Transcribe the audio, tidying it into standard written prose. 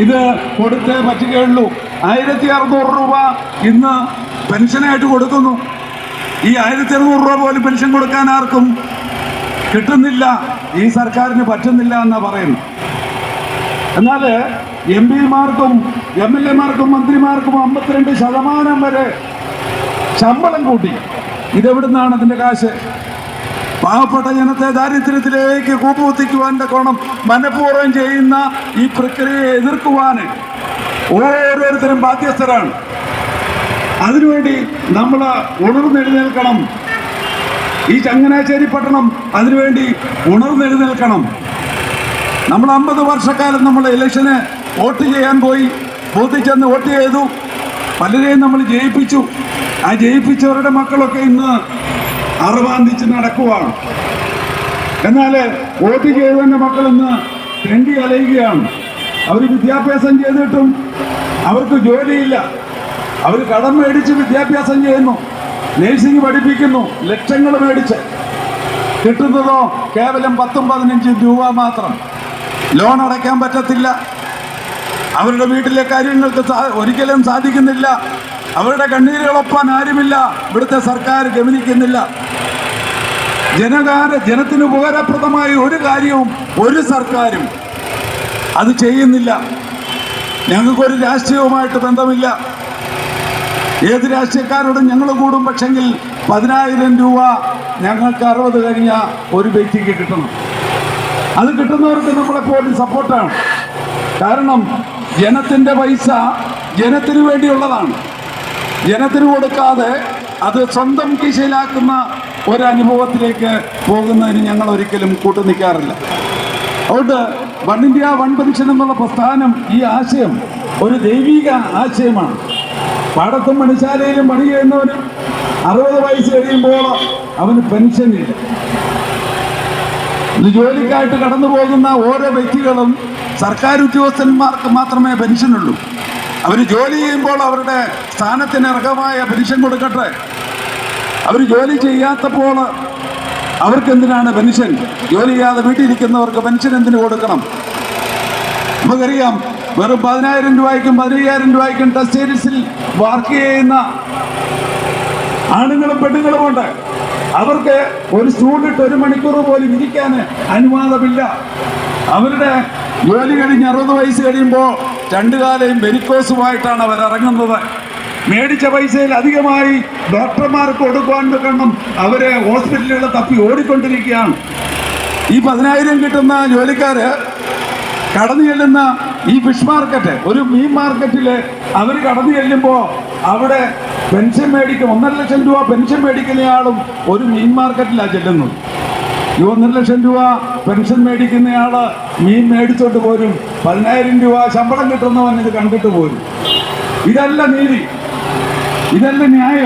ഇത് കൊടുത്തേ പറ്റുകയുള്ളൂ. 1600 രൂപ ഇന്ന് പെൻഷനായിട്ട് കൊടുക്കുന്നു. ഈ 1600 രൂപ പോലും പെൻഷൻ കൊടുക്കാൻ ആർക്കും കിട്ടുന്നില്ല, ഈ സർക്കാരിന് പറ്റുന്നില്ല എന്നാ പറയുന്നു. എന്നാൽ MP-മാർക്കും MLA-മാർക്കും മന്ത്രിമാർക്കും 52% വരെ ശമ്പളം കൂട്ടി. ഇതെവിടുന്നാണ് അതിൻ്റെ കാശ്? പാവപ്പെട്ട ജനത്തെ ദാരിദ്ര്യത്തിലേക്ക് കൂപ്പുകുത്തിക്കുവാൻ്റെ കോണം മനഃപൂർവ്വം ചെയ്യുന്ന ഈ പ്രക്രിയയെ എതിർക്കുവാൻ ഓരോരുത്തരും ബാധ്യസ്ഥരാണ്. അതിനുവേണ്ടി നമ്മൾ ഉണർന്നെഴുന്നേൽക്കണം. ഈ ചങ്ങനാശ്ശേരി പട്ടണം അതിനുവേണ്ടി ഉണർന്നെഴുന്നേൽക്കണം. നമ്മൾ 50 വർഷക്കാലം നമ്മൾ ഇലക്ഷന് വോട്ട് ചെയ്യാൻ പോയി, ബൂത്തിൽ ചെന്ന് വോട്ട് ചെയ്തു, പലരെയും നമ്മൾ ജയിപ്പിച്ചു. ആ ജയിപ്പിച്ചവരുടെ മക്കളൊക്കെ ഇന്ന് അറുവാന്തിച്ച് നടക്കുവാണ്. എന്നാൽ വോട്ട് ചെയ്തവൻ്റെ മക്കൾ ഇന്ന് തെണ്ടി അലയുകയാണ്. അവർ വിദ്യാഭ്യാസം ചെയ്തിട്ടും അവർക്ക് ജോലിയില്ല. അവർ കടം മേടിച്ച് വിദ്യാഭ്യാസം ചെയ്യുന്നു, നേഴ്സിംഗ് പഠിപ്പിക്കുന്നു, ലക്ഷങ്ങൾ മേടിച്ച്. കിട്ടുന്നതോ കേവലം 10-15 രൂപ മാത്രം. ലോൺ അടയ്ക്കാൻ പറ്റത്തില്ല. അവരുടെ വീട്ടിലെ കാര്യങ്ങൾക്ക് ഒരിക്കലും സാധിക്കുന്നില്ല. അവരുടെ കണ്ണീരുകളൊപ്പാൻ ആരുമില്ല. ഇവിടുത്തെ സർക്കാർ ഗമനിക്കുന്നില്ല. ജനത്തിന് ഉപകാരപ്രദമായ ഒരു കാര്യവും ഒരു സർക്കാരും അത് ചെയ്യുന്നില്ല. ഞങ്ങൾക്കൊരു രാഷ്ട്രീയവുമായിട്ട് ബന്ധമില്ല. ഏത് രാഷ്ട്രീയക്കാരോടും ഞങ്ങൾ കൂടും. പക്ഷെങ്കിൽ 10,000 രൂപ ഞങ്ങൾക്ക് 60 കഴിഞ്ഞ ഒരു വ്യക്തിക്ക് കിട്ടണം. അത് കിട്ടുന്നവർക്ക് നമ്മളെപ്പോലും സപ്പോർട്ടാണ്. കാരണം ജനത്തിൻ്റെ പൈസ ജനത്തിന് വേണ്ടിയുള്ളതാണ്. ജനത്തിന് കൊടുക്കാതെ അത് സ്വന്തം കീശയിലാക്കുന്ന ഒരനുഭവത്തിലേക്ക് പോകുന്നതിന് ഞങ്ങൾ ഒരിക്കലും കൂട്ടുനിൽക്കാറില്ല. അതുകൊണ്ട് വൺ ഇന്ത്യ വൺ പെൻഷൻ എന്നുള്ള പ്രസ്ഥാനം, ഈ ആശയം ഒരു ദൈവിക ആശയമാണ്. പാടത്തും മണിശാലയിലും പണി ചെയ്യുന്നവനും 60 വയസ്സ് കഴിയുമ്പോൾ അവന് പെൻഷനില്ല. ഇത് ജോലിക്കായിട്ട് കടന്നു പോകുന്ന ഓരോ വ്യക്തികളും സർക്കാർ ഉദ്യോഗസ്ഥന്മാർക്ക് മാത്രമേ പെൻഷനുള്ളൂ. അവർ ജോലി ചെയ്യുമ്പോൾ അവരുടെ സ്ഥാനത്തിന് അർഹമായ പെൻഷൻ കൊടുക്കട്ടെ. അവർ ജോലി ചെയ്യാത്തപ്പോൾ അവർക്കെന്തിനാണ് പെൻഷൻ? ജോലി ചെയ്യാതെ വീട്ടിലിരിക്കുന്നവർക്ക് പെൻഷൻ എന്തിനു കൊടുക്കണം? നമുക്കറിയാം, വെറും 10,000 രൂപയ്ക്കും 15,000 രൂപയ്ക്കും ടെക്സ്റ്റൈൽസിൽ വർക്ക് ചെയ്യുന്ന ആണുങ്ങളും പെണ്ണുങ്ങളുമുണ്ട്. അവർക്ക് ഒരു സ്റ്റൂളിട്ട് 1 മണിക്കൂർ പോലും ഇരിക്കാൻ അനുവാദമില്ല. അവരുടെ ജോലി കഴിഞ്ഞ് 60 വയസ്സ് കഴിയുമ്പോൾ 2 കാലയും വെരിക്കോസുമായിട്ടാണ് അവർ ഇറങ്ങുന്നത്. മേടിച്ച പൈസയിൽ അധികമായി ഡോക്ടർമാർക്ക് കൊടുക്കുവാൻ വെക്കണം. അവരെ ഹോസ്പിറ്റലുകൾ തപ്പി ഓടിക്കൊണ്ടിരിക്കുകയാണ്. ഈ 10,000 കിട്ടുന്ന ജോലിക്കാർ കടന്നു ചെല്ലുന്ന ഈ ഫിഷ് മാർക്കറ്റ്, ഒരു മീൻ മാർക്കറ്റിൽ അവർ കടന്നു ചെല്ലുമ്പോൾ അവിടെ പെൻഷൻ മേടിക്കും. 1.5 ലക്ഷം രൂപ പെൻഷൻ മേടിക്കുന്നയാളും ഒരു മീൻ മാർക്കറ്റിലാണ് ചെല്ലുന്നത്. ഈ 1.5 ലക്ഷം രൂപ പെൻഷൻ മേടിക്കുന്നയാൾ മീൻ മേടിച്ചോട്ട് പോരും. 10,000 രൂപ ശമ്പളം കിട്ടുന്നവൻ ഇത് കണ്ടിട്ട് പോരും. ഇതല്ല നീതി, ഇതല്ല ന്യായം.